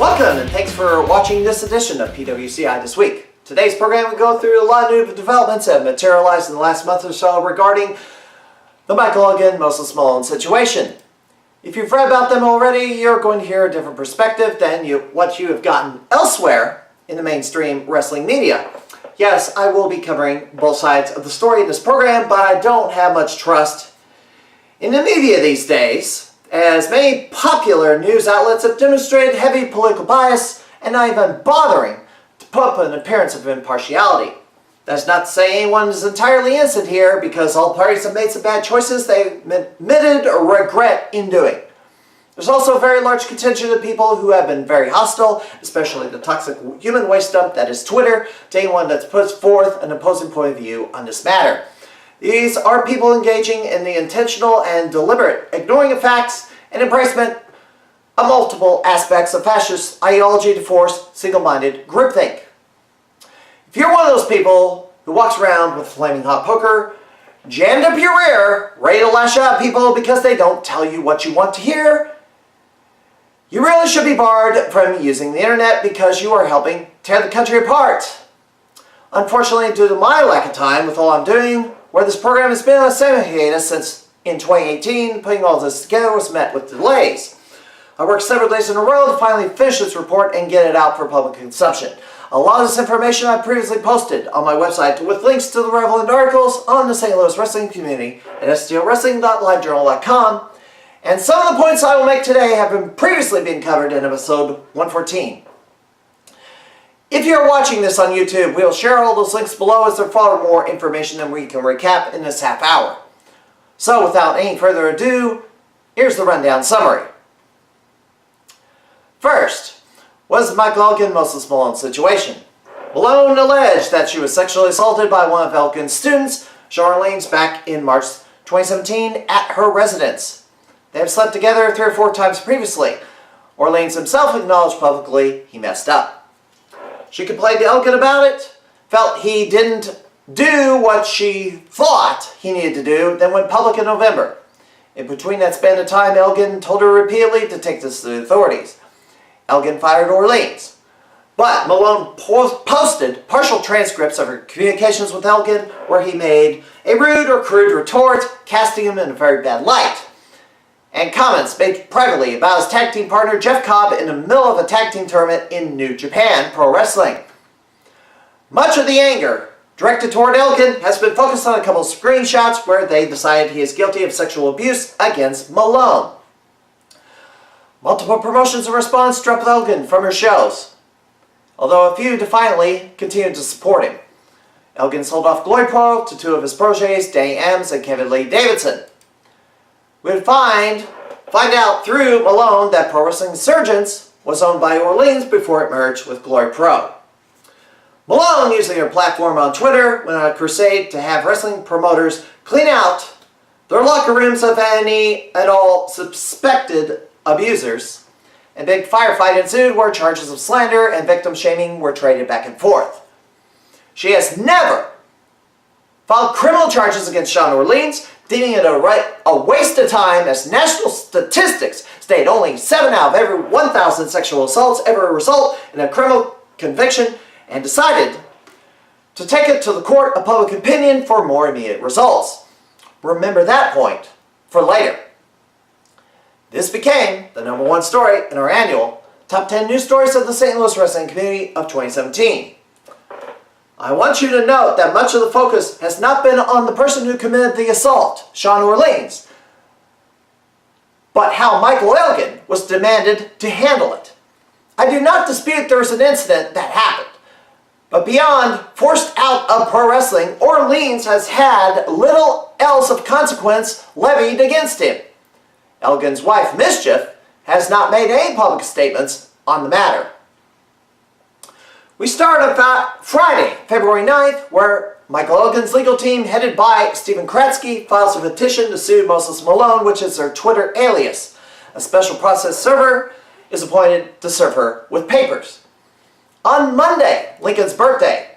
Welcome and thanks for watching this edition of PWCI This Week. Today's program will go through a lot of new developments that have materialized in the last month or so regarding the Michael Elgin, Elgin-Malone situation. If you've read about them already, you're going to hear a different perspective than what you have gotten elsewhere in the mainstream wrestling media. Yes, I will be covering both sides of the story in this program, but I don't have much trust in the media these days, as many popular news outlets have demonstrated heavy political bias and not even bothering to put up an appearance of impartiality. That's not to say anyone is entirely innocent here, because all parties have made some bad choices they admitted or regret in doing. There's also a very large contingent of people who have been very hostile, especially the toxic human waste dump that is Twitter, to anyone that puts forth an opposing point of view on this matter. These are people engaging in the intentional and deliberate ignoring of facts and embracement of multiple aspects of fascist ideology to force single-minded groupthink. If you're one of those people who walks around with a flaming hot poker, jammed up your rear, ready to lash out at people because they don't tell you what you want to hear, you really should be barred from using the internet, because you are helping tear the country apart. Unfortunately, due to my lack of time with all I'm doing, where this program has been on a semi-hiatus since in 2018, putting all this together was met with delays. I worked several days in a row to finally finish this report and get it out for public consumption. A lot of this information I previously posted on my website with links to the relevant articles on the St. Louis wrestling community at stlwrestling.livejournal.com, and some of the points I will make today have previously been covered in episode 114. If you're watching this on YouTube, we'll share all those links below, as there's far more information than we can recap in this half hour. So without any further ado, here's the rundown summary. First, was the Michael Elgin, Elgin-Malone situation. Malone alleged that she was sexually assaulted by one of Elgin's students, Sean Orleans, back in March 2017 at her residence. They have slept together 3 or 4 times previously. Orleans himself acknowledged publicly he messed up. She complained to Elgin about it, felt he didn't do what she thought he needed to do, then went public in November. In between that span of time, Elgin told her repeatedly to take this to the authorities. Elgin fired Orleans. But Malone posted partial transcripts of her communications with Elgin, where he made a rude or crude retort, casting him in a very bad light, and comments made privately about his tag team partner Jeff Cobb in the middle of a tag team tournament in New Japan Pro Wrestling. Much of the anger directed toward Elgin has been focused on a couple of screenshots where they decided he is guilty of sexual abuse against Malone. Multiple promotions in response dropped Elgin from her shows, although a few defiantly continued to support him. Elgin sold off Glory Pro to 2 of his protégés, Danny Ems and Kevin Lee Davidson. We would find out through Malone that Pro Wrestling Insurgents was owned by Orleans before it merged with Glory Pro. Malone, using her platform on Twitter, went on a crusade to have wrestling promoters clean out their locker rooms of any and all suspected abusers. A big firefight ensued where charges of slander and victim shaming were traded back and forth. She has never filed criminal charges against Sean Orleans, deeming it a waste of time, as national statistics state only 7 out of every 1,000 sexual assaults ever result in a criminal conviction, and decided to take it to the court of public opinion for more immediate results. Remember that point for later. This became the #1 story in our annual Top 10 News Stories of the St. Louis Wrestling Community of 2017. I want you to note that much of the focus has not been on the person who committed the assault, Sean Orleans, but how Michael Elgin was demanded to handle it. I do not dispute there was an incident that happened, but beyond forced out of pro wrestling, Orleans has had little else of consequence levied against him. Elgin's wife, Mischief, has not made any public statements on the matter. We start on Friday, February 9th, where Michael Elgin's legal team, headed by Stephen Kratzky, files a petition to sue Elgin-Malone, which is their Twitter alias. A special process server is appointed to serve her with papers. On Monday, Lincoln's birthday,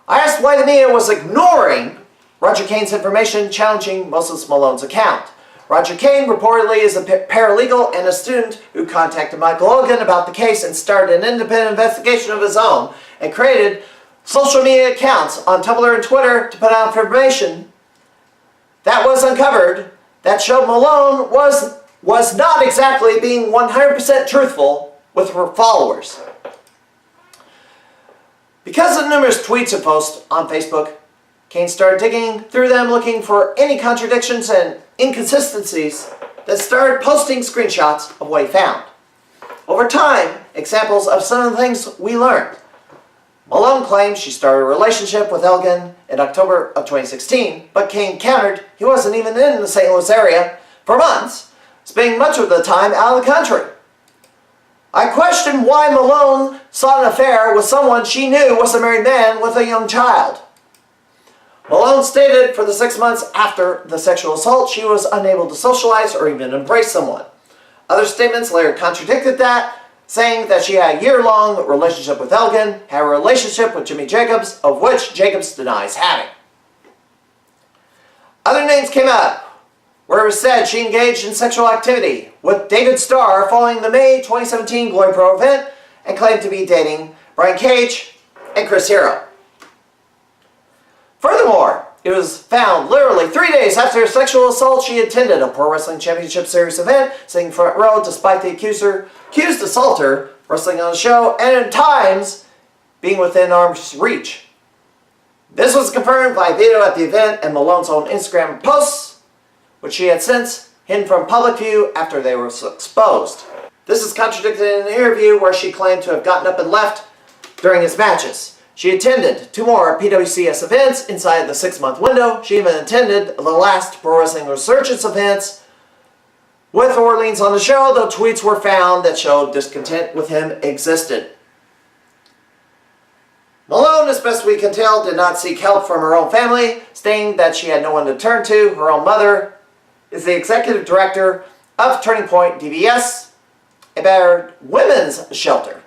I asked why the media was ignoring Roger Kane's information challenging Elgin-Malone's account. Roger Kane reportedly is a paralegal and a student who contacted Michael Elgin about the case and started an independent investigation of his own and created social media accounts on Tumblr and Twitter to put out information that was uncovered that showed Malone was not exactly being 100% truthful with her followers. Because of numerous tweets and posts on Facebook, Kane started digging through them looking for any contradictions and inconsistencies, that started posting screenshots of what he found. Over time, examples of some of the things we learned. Malone claims she started a relationship with Elgin in October of 2016, but Kane countered he wasn't even in the St. Louis area for months, spending much of the time out of the country. I questioned why Malone sought an affair with someone she knew was a married man with a young child. Malone stated for the 6 months after the sexual assault she was unable to socialize or even embrace someone. Other statements later contradicted that, saying that she had a year-long relationship with Elgin, had a relationship with Jimmy Jacobs, of which Jacobs denies having. Other names came up, where it was said she engaged in sexual activity with David Starr following the May 2017 Glory Pro event and claimed to be dating Brian Cage and Chris Hero. Furthermore, it was found literally 3 days after her sexual assault she attended a Pro Wrestling Championship Series event, sitting front row despite the accused assaulter wrestling on the show and at times being within arm's reach. This was confirmed by video at the event and Malone's own Instagram posts, which she had since hidden from public view after they were exposed. This is contradicted in an interview where she claimed to have gotten up and left during his matches. She attended 2 more PWCS events inside the 6-month window. She even attended the last Pro Wrestling Resurgence events with Orleans on the show, though tweets were found that showed discontent with him existed. Malone, as best we can tell, did not seek help from her own family, stating that she had no one to turn to. Her own mother is the executive director of Turning Point DVS, a battered women's shelter.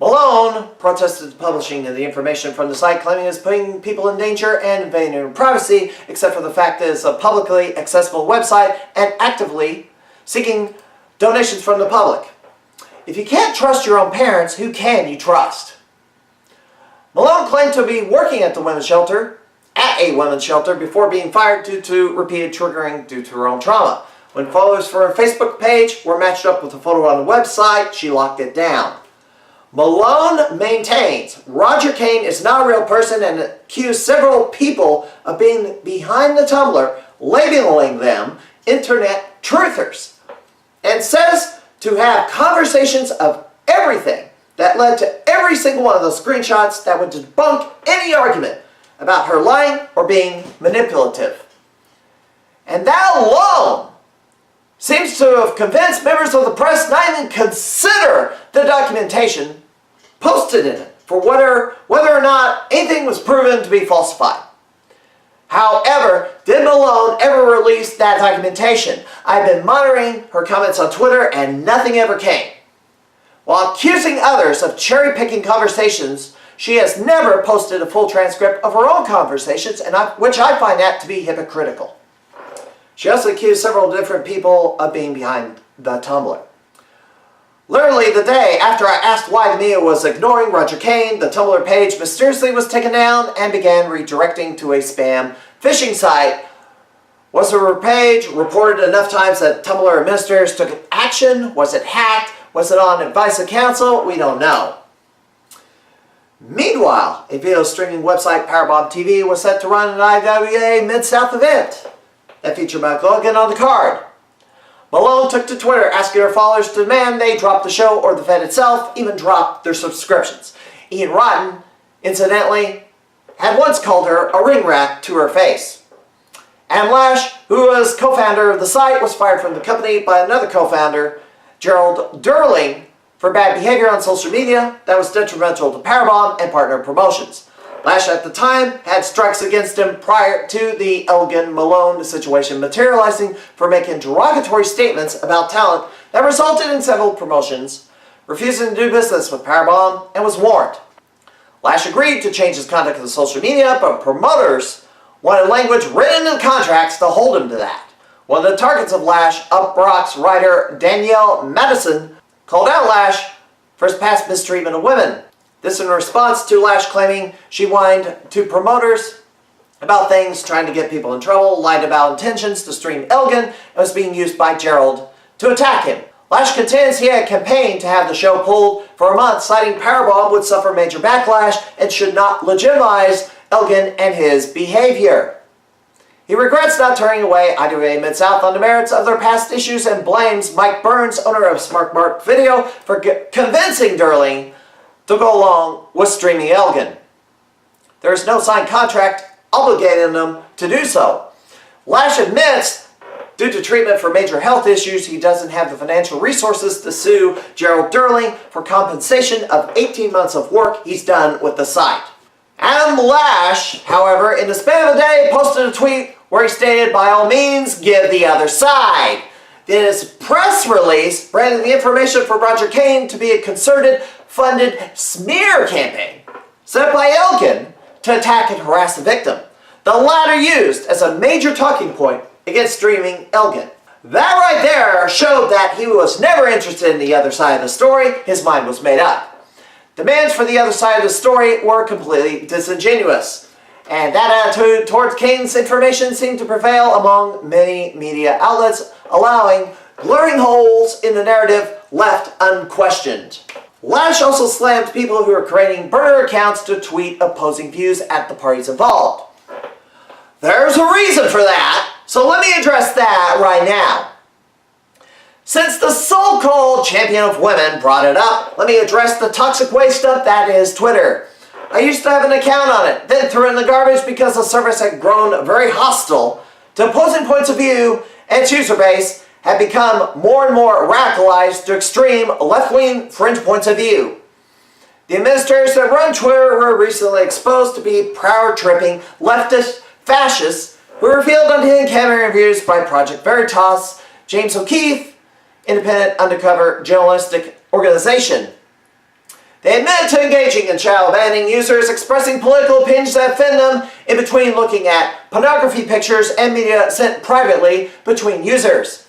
Malone protested publishing the information from the site, claiming it was putting people in danger and invading their privacy, except for the fact that it's a publicly accessible website and actively seeking donations from the public. If you can't trust your own parents, who can you trust? Malone claimed to be working at a women's shelter before being fired due to repeated triggering due to her own trauma. When followers for her Facebook page were matched up with a photo on the website, she locked it down. Malone maintains Roger Kane is not a real person and accused several people of being behind the Tumblr, labeling them internet truthers, and says to have conversations of everything that led to every single one of those screenshots that would debunk any argument about her lying or being manipulative. And that alone seems to have convinced members of the press not even consider the documentation posted in it for whether or not anything was proven to be falsified. However, did Malone ever release that documentation? I've been monitoring her comments on Twitter and nothing ever came. While accusing others of cherry-picking conversations, she has never posted a full transcript of her own conversations, which I find that to be hypocritical. She also accused several different people of being behind the Tumblr. Literally the day after I asked why the media was ignoring Roger Kane, the Tumblr page mysteriously was taken down and began redirecting to a spam phishing site. Was her page reported enough times that Tumblr administrators took action? Was it hacked? Was it on advice of counsel? We don't know. Meanwhile, a video streaming website, Powerbomb TV, was set to run an IWA Mid-South event that featured Michael Elgin on the card. Malone took to Twitter asking her followers to demand they drop the show or the event itself, even drop their subscriptions. Ian Rotten, incidentally, had once called her a ring rat to her face. Adam Lash, who was co-founder of the site, was fired from the company by another co-founder, Gerald Durling, for bad behavior on social media that was detrimental to Powerbomb and partner promotions. Lash at the time had strikes against him prior to the Elgin-Malone situation materializing for making derogatory statements about talent that resulted in several promotions, refusing to do business with Powerbomb, and was warned. Lash agreed to change his conduct on social media, but promoters wanted language written in the contracts to hold him to that. One of the targets of Lash, Uproxx writer Danielle Madison, called out Lash for his past mistreatment of women. This in response to Lash claiming she whined to promoters about things, trying to get people in trouble, lied about intentions to stream Elgin, and was being used by Gerald to attack him. Lash contends he had campaigned to have the show pulled for a month, citing Powerbomb would suffer major backlash and should not legitimize Elgin and his behavior. He regrets not turning away IWA Mid-South on the merits of their past issues and blames Mike Burns, owner of Smart Mark Video, for convincing Durling to go along with streaming Elgin. There is no signed contract obligating them to do so. Lash admits, due to treatment for major health issues, he doesn't have the financial resources to sue Gerald Durling for compensation of 18 months of work he's done with the site. Adam Lash, however, in the span of a day, posted a tweet where he stated, "By all means, give the other side." In his press release, branding the information for Roger Kane to be a concerted, funded smear campaign set up by Elgin to attack and harass the victim. The latter used as a major talking point against streaming Elgin. That right there showed that he was never interested in the other side of the story. His mind was made up. Demands for the other side of the story were completely disingenuous. And that attitude towards Kane's information seemed to prevail among many media outlets, allowing glaring holes in the narrative left unquestioned. Lash also slammed people who are creating burner accounts to tweet opposing views at the parties involved. There's a reason for that, so let me address that right now. Since the so-called champion of women brought it up, let me address the toxic waste dump that is Twitter. I used to have an account on it, then threw it in the garbage because the service had grown very hostile to opposing points of view, and its user base had become more and more radicalized to extreme left-wing fringe points of view. The administrators that run Twitter were recently exposed to be power-tripping leftist fascists who were revealed on hidden camera interviews by Project Veritas, James O'Keefe, independent undercover journalistic organization. They admitted to engaging in shadow banning users expressing political opinions that offend them in between looking at pornography pictures and media sent privately between users.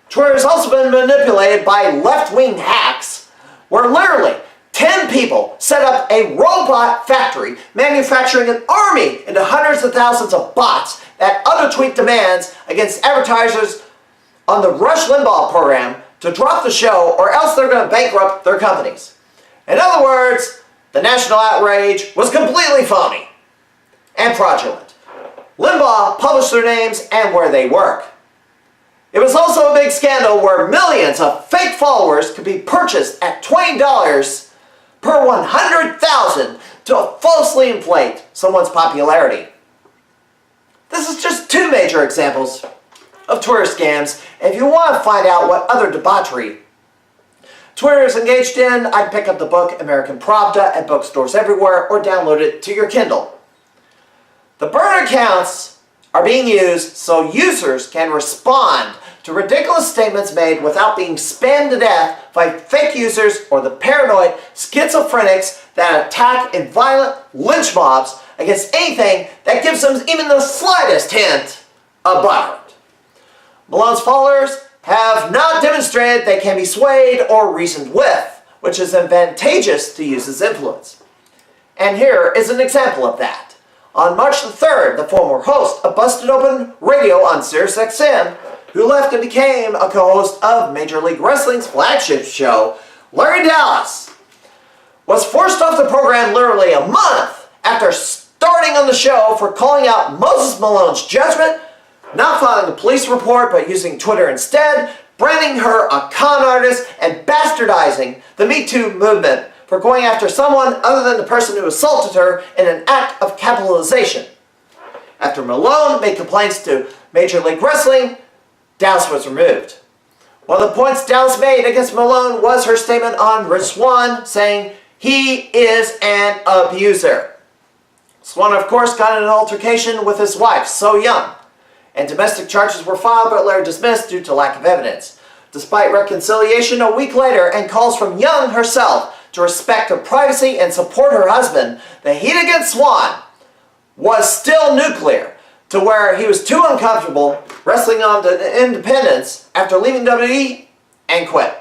Twitter has also been manipulated by left-wing hacks where literally 10 people set up a robot factory manufacturing an army into hundreds of thousands of bots that auto-tweet demands against advertisers on the Rush Limbaugh program to drop the show or else they're going to bankrupt their companies. In other words, the national outrage was completely phony and fraudulent. Limbaugh published their names and where they work. It was also a big scandal where millions of fake followers could be purchased at $20 per 100,000 to falsely inflate someone's popularity. This is just two major examples of Twitter scams, and if you want to find out what other debauchery Twitter is engaged in, I'd pick up the book American Pravda at bookstores everywhere or download it to your Kindle. The burner accounts are being used so users can respond to ridiculous statements made without being spammed to death by fake users or the paranoid schizophrenics that attack in violent lynch mobs against anything that gives them even the slightest hint of butthurt. Malone's followers have not demonstrated they can be swayed or reasoned with, which is advantageous to use his influence. And here is an example of that. On March the 3rd, the former host of Busted Open Radio on SiriusXM, who left and became a co-host of Major League Wrestling's flagship show, Larry Dallas, was forced off the program literally a month after starting on the show for calling out Moses Malone's judgment, not filing a police report but using Twitter instead, branding her a con artist, and bastardizing the Me Too movement for going after someone other than the person who assaulted her in an act of capitalization. After Malone made complaints to Major League Wrestling, Dallas was removed. One of the points Dallas made against Malone was her statement on Rich Swann, saying he is an abuser. Swann, of course, got in an altercation with his wife, So Young, and domestic charges were filed but later dismissed due to lack of evidence. Despite reconciliation a week later and calls from Young herself to respect her privacy and support her husband, the heat against Swann was still nuclear, to where he was too uncomfortable wrestling on to independence after leaving WWE and quit.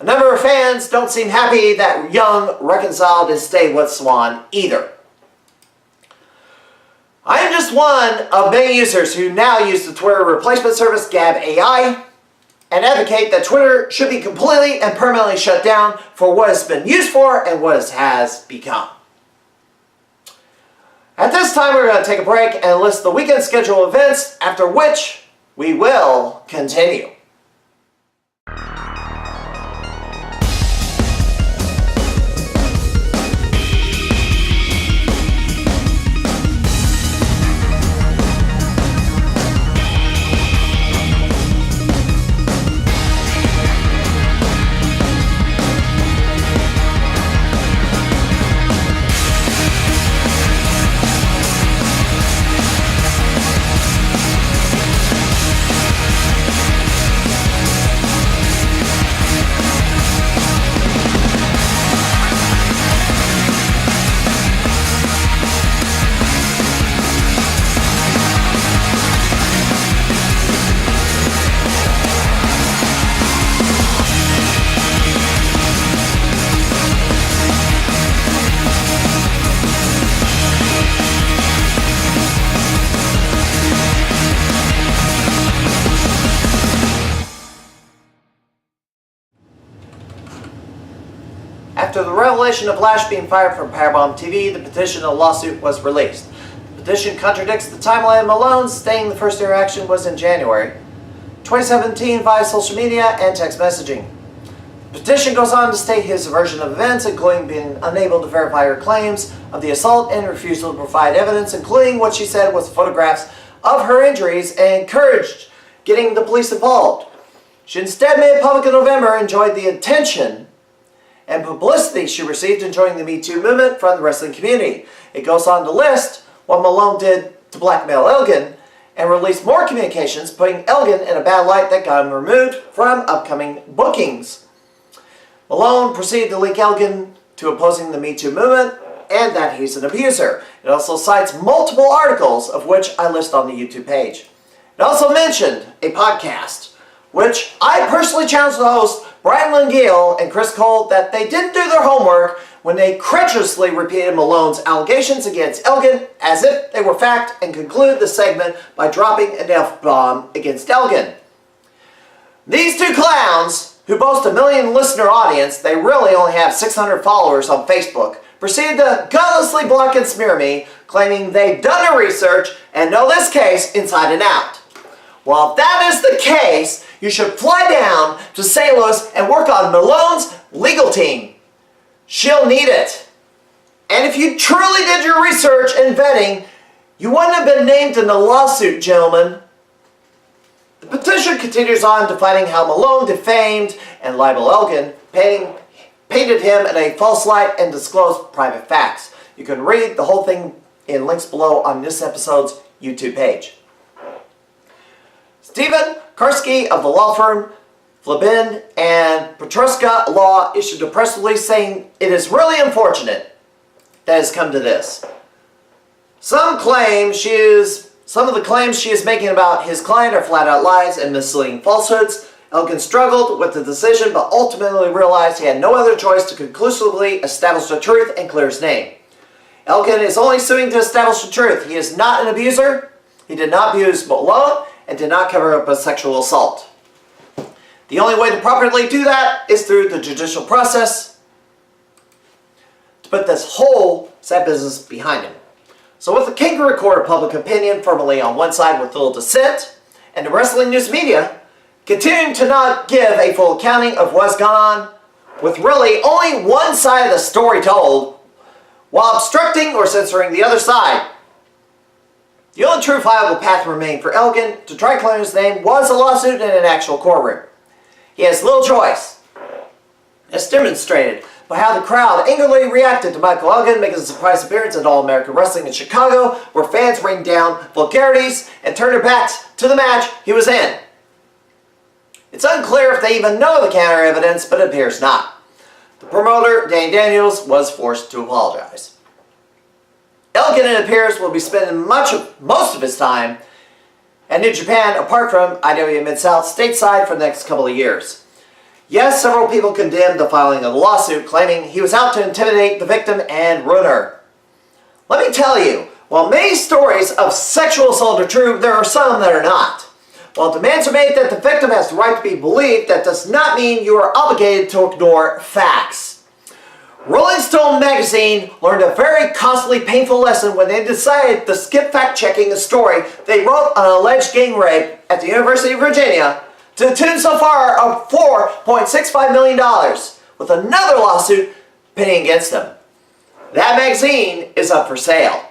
A number of fans don't seem happy that Young reconciled and stayed with Swan either. I am just one of many users who now use the Twitter replacement service Gab AI and advocate that Twitter should be completely and permanently shut down for what it's been used for and what it has become. At this time, we're going to take a break and list the weekend schedule of events, after which we will continue. After the revelation of Lash being fired from Powerbomb TV, the petition and lawsuit was released. The petition contradicts the timeline of Malone, stating the first interaction was in January 2017 via social media and text messaging. The petition goes on to state his version of events, including being unable to verify her claims of the assault and refusal to provide evidence, including what she said was photographs of her injuries, and encouraged getting the police involved. She instead made it public in November, enjoyed the attention and publicity she received in joining the Me Too movement from the wrestling community. It goes on to list what Malone did to blackmail Elgin and release more communications, putting Elgin in a bad light that got him removed from upcoming bookings. Malone proceeded to link Elgin to opposing the Me Too movement and that he's an abuser. It also cites multiple articles, of which I list on the YouTube page. It also mentioned a podcast, which I personally challenged the host, Brian Langille and Chris Cole, that they didn't do their homework when they credulously repeated Malone's allegations against Elgin as if they were fact, and concluded the segment by dropping an F-bomb against Elgin. These two clowns, who boast a 1 million listener audience, they really only have 600 followers on Facebook, proceeded to gutlessly block and smear me, claiming they've done their research and know this case inside and out. Well, if that is the case, you should fly down to St. Louis and work on Malone's legal team. She'll need it. And if you truly did your research and vetting, you wouldn't have been named in the lawsuit, gentlemen. The petition continues on, defining how Malone defamed and libeled Elgin, painted him in a false light, and disclosed private facts. You can read the whole thing in links below on this episode's YouTube page. Stephen Karski of the law firm Flabin and Petruska Law issued a press release saying it is really unfortunate that it has come to this. Some of the claims she is making about his client are flat out lies and misleading falsehoods. Elgin struggled with the decision, but ultimately realized he had no other choice to conclusively establish the truth and clear his name. Elgin is only suing to establish the truth. He is not an abuser. He did not abuse Malone and did not cover up a sexual assault. The only way to properly do that is through the judicial process to put this whole sad business behind him. So with the kangaroo court of public opinion firmly on one side with little dissent, and the wrestling news media continuing to not give a full accounting of what's gone on, with really only one side of the story told, while obstructing or censoring the other side, the only true viable path remained for Elgin to try clearing his name was a lawsuit in an actual courtroom. He has little choice, as demonstrated by how the crowd angrily reacted to Michael Elgin making a surprise appearance at All-American Wrestling in Chicago, where fans rained down vulgarities and turned their backs to the match he was in. It's unclear if they even know the counter evidence, but it appears not. The promoter, Danny Daniels, was forced to apologize. Elgin, it appears, will be spending most of his time and New Japan apart from IWA Mid-South stateside for the next couple of years. Yes, several people condemned the filing of the lawsuit, claiming he was out to intimidate the victim and ruin her. Let me tell you, while many stories of sexual assault are true, there are some that are not. While demands are made that the victim has the right to be believed, that does not mean you are obligated to ignore facts. Rolling Stone magazine learned a very costly, painful lesson when they decided to skip fact-checking a story they wrote on an alleged gang rape at the University of Virginia to the tune so far of $4.65 million, with another lawsuit pending against them. That magazine is up for sale.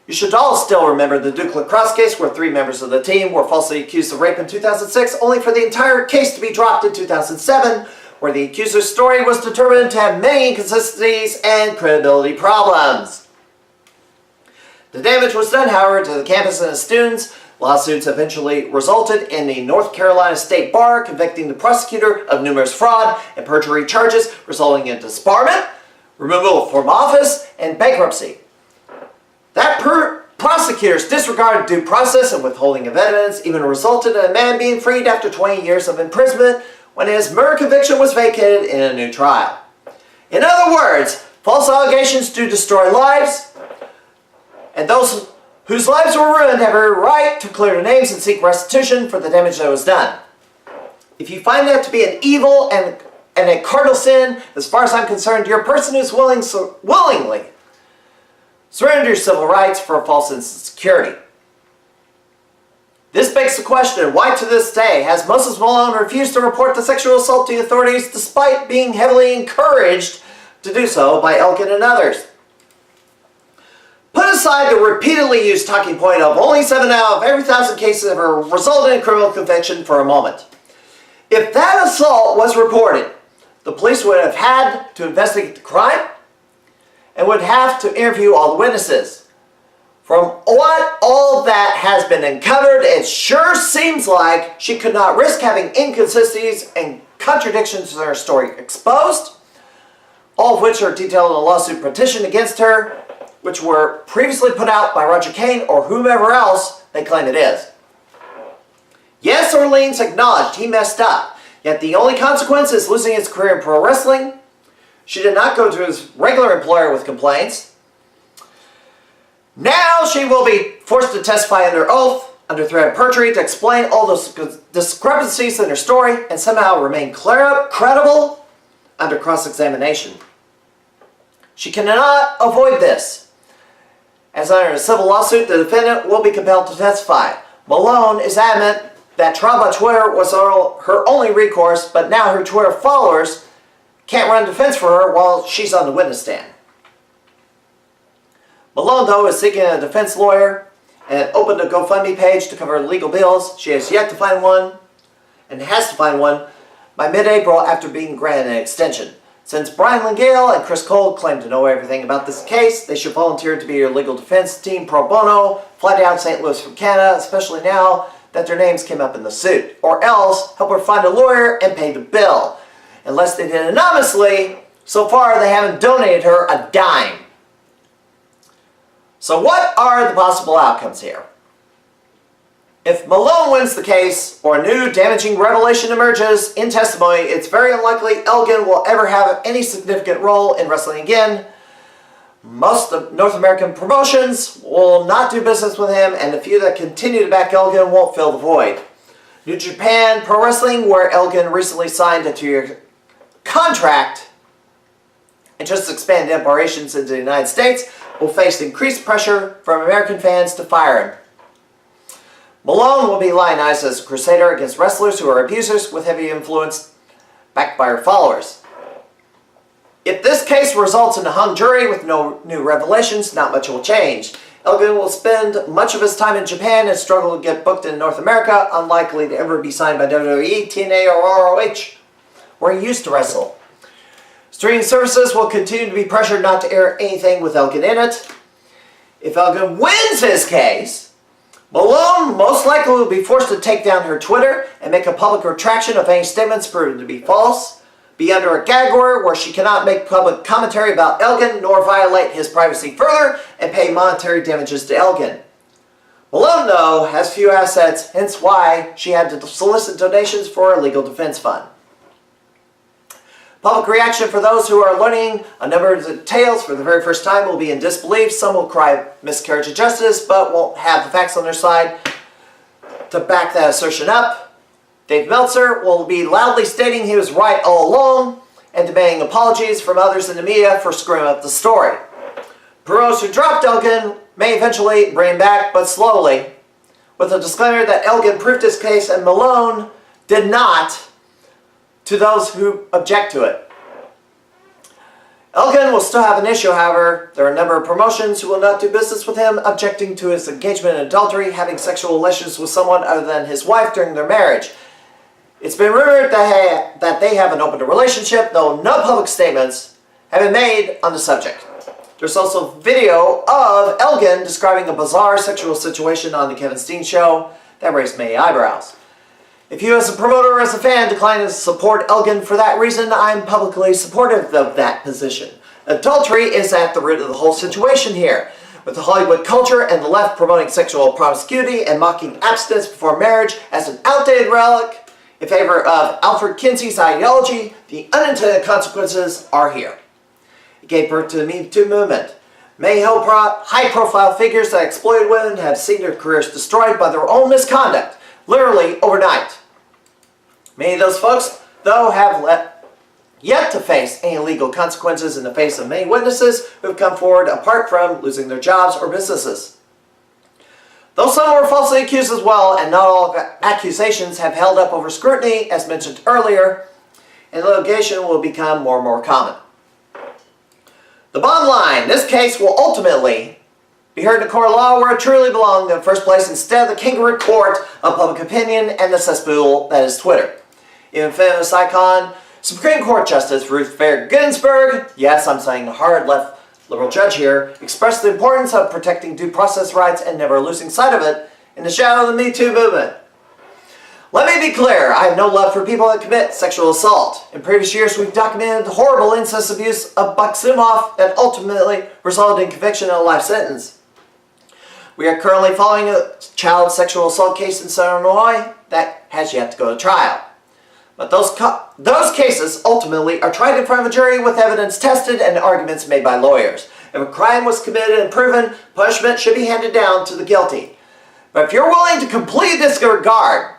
You should all still remember the Duke Lacrosse case where 3 members of the team were falsely accused of rape in 2006, only for the entire case to be dropped in 2007, where the accuser's story was determined to have many inconsistencies and credibility problems. The damage was done, however, to the campus and its students. Lawsuits eventually resulted in the North Carolina State Bar convicting the prosecutor of numerous fraud and perjury charges, resulting in disbarment, removal from office, and bankruptcy. That prosecutor's disregard of due process and withholding of evidence even resulted in a man being freed after 20 years of imprisonment when his murder conviction was vacated in a new trial. In other words, false allegations do destroy lives, and those whose lives were ruined have a right to clear their names and seek restitution for the damage that was done. If you find that to be an evil and a cardinal sin, as far as I'm concerned, you're a person who's willingly surrender your civil rights for a false sense of security. This begs the question, why to this day has Moses Malone refused to report the sexual assault to the authorities despite being heavily encouraged to do so by Elgin and others? Put aside the repeatedly used talking point of only 7 out of every 1,000 cases ever resulted in criminal conviction for a moment. If that assault was reported, the police would have had to investigate the crime and would have to interview all the witnesses. From what all that has been uncovered, it sure seems like she could not risk having inconsistencies and contradictions in her story exposed, all of which are detailed in a lawsuit petition against her, which were previously put out by Roger Kane or whomever else they claim it is. Yes, Orleans acknowledged he messed up, yet the only consequence is losing his career in pro wrestling. She did not go to his regular employer with complaints. Now she will be forced to testify under oath, under threat of perjury, to explain all those discrepancies in her story and somehow remain credible under cross-examination. She cannot avoid this, as under a civil lawsuit, the defendant will be compelled to testify. Malone is adamant that trial by Twitter was her only recourse, but now her Twitter followers can't run defense for her while she's on the witness stand. Malone, though, is seeking a defense lawyer and opened a GoFundMe page to cover legal bills. She has yet to find one, and has to find one, by mid-April after being granted an extension. Since Brian Langale and Chris Cole claim to know everything about this case, they should volunteer to be your legal defense team pro bono, fly down to St. Louis from Canada, especially now that their names came up in the suit. Or else, help her find a lawyer and pay the bill. Unless they did anonymously, so far they haven't donated her a dime. So what are the possible outcomes here? If Malone wins the case, or a new damaging revelation emerges in testimony, it's very unlikely Elgin will ever have any significant role in wrestling again. Most of North American promotions will not do business with him, and the few that continue to back Elgin won't fill the void. New Japan Pro Wrestling, where Elgin recently signed a 2-year contract and just expanded operations into the United States, will face increased pressure from American fans to fire him. Malone will be lionized as a crusader against wrestlers who are abusers with heavy influence backed by her followers. If this case results in a hung jury with no new revelations, not much will change. Elgin will spend much of his time in Japan and struggle to get booked in North America, unlikely to ever be signed by WWE, TNA, or ROH, where he used to wrestle. Streaming services will continue to be pressured not to air anything with Elgin in it. If Elgin wins his case, Malone most likely will be forced to take down her Twitter and make a public retraction of any statements proven to be false, be under a gag order where she cannot make public commentary about Elgin nor violate his privacy further, and pay monetary damages to Elgin. Malone, though, has few assets, hence why she had to solicit donations for a legal defense fund. Public reaction for those who are learning a number of details for the very first time will be in disbelief. Some will cry miscarriage of justice, but won't have the facts on their side to back that assertion up. Dave Meltzer will be loudly stating he was right all along and demanding apologies from others in the media for screwing up the story. Bureaus who dropped Elgin may eventually bring him back, but slowly, with a disclaimer that Elgin proved his case and Malone did not, to those who object to it. Elgin will still have an issue, however. There are a number of promotions who will not do business with him, objecting to his engagement in adultery, having sexual relations with someone other than his wife during their marriage. It's been rumored that they have an open relationship, though no public statements have been made on the subject. There's also video of Elgin describing a bizarre sexual situation on the Kevin Steen show that raised many eyebrows. If you as a promoter or as a fan decline to support Elgin for that reason, I'm publicly supportive of that position. Adultery is at the root of the whole situation here, with the Hollywood culture and the left promoting sexual promiscuity and mocking abstinence before marriage as an outdated relic in favor of Alfred Kinsey's ideology. The unintended consequences are here. It gave birth to the Me Too movement. Many high-profile figures that exploited women have seen their careers destroyed by their own misconduct, literally overnight. Many of those folks, though, have yet to face any legal consequences in the face of many witnesses who have come forward apart from losing their jobs or businesses. Though some were falsely accused as well, and not all accusations have held up over scrutiny, as mentioned earlier, and litigation will become more and more common. The bottom line, this case will ultimately be heard in a court of law where it truly belonged in the first place, instead of the kangaroo court of public opinion and the cesspool that is Twitter. Even famous icon, Supreme Court Justice Ruth Bader Ginsburg, yes, I'm saying a hard left liberal judge here, expressed the importance of protecting due process rights and never losing sight of it in the shadow of the Me Too movement. Let me be clear, I have no love for people that commit sexual assault. In previous years, we've documented the horrible incest abuse of Buck-Zumhofe that ultimately resulted in conviction and a life sentence. We are currently following a child sexual assault case in Southern Illinois that has yet to go to trial. But those cases ultimately are tried in front of a jury with evidence tested and arguments made by lawyers. If a crime was committed and proven, punishment should be handed down to the guilty. But if you're willing to completely disregard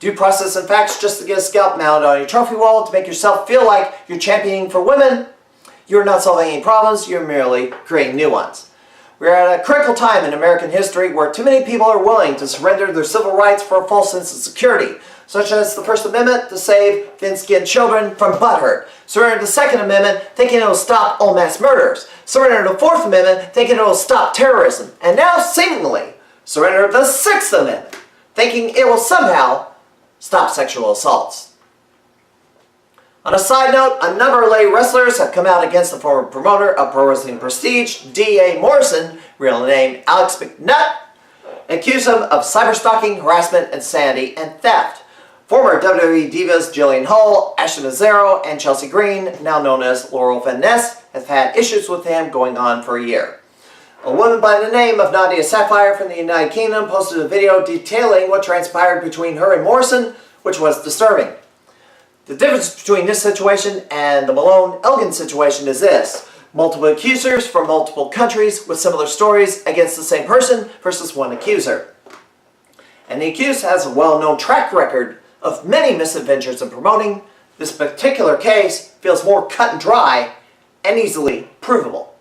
due process and facts just to get a scalp mounted on your trophy wall to make yourself feel like you're championing for women, you're not solving any problems, you're merely creating new ones. We're at a critical time in American history where too many people are willing to surrender their civil rights for a false sense of security, such as the First Amendment to save thin-skinned children from butthurt, surrender the Second Amendment thinking it will stop all mass murders, surrender the Fourth Amendment thinking it will stop terrorism, and now seemingly surrender the Sixth Amendment thinking it will somehow stop sexual assaults. On a side note, a number of lay wrestlers have come out against the former promoter of pro wrestling Prestige, D.A. Morrison, real name Alex McNutt, and accuse him of cyberstalking, harassment, insanity, and theft. Former WWE divas Jillian Hall, Ashley Mazzaro, and Chelsea Green, now known as Laurel Van Ness, have had issues with him going on for a year. A woman by the name of Nadia Sapphire from the United Kingdom posted a video detailing what transpired between her and Morrison, which was disturbing. The difference between this situation and the Malone-Elgin situation is this: multiple accusers from multiple countries with similar stories against the same person versus one accuser. And the accused has a well-known track record of many misadventures in promoting. This particular case feels more cut and dry and easily provable.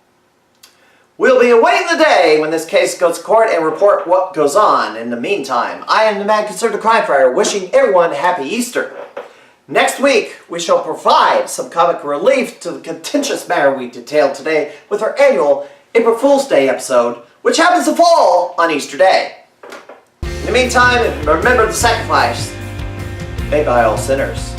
We'll be awaiting the day when this case goes to court and report what goes on. In the meantime, I am the Mad Conservative Crime Fighter, wishing everyone a happy Easter. Next week, we shall provide some comic relief to the contentious matter we detailed today with our annual April Fool's Day episode, which happens to fall on Easter Day. In the meantime, remember the sacrifice made by all sinners.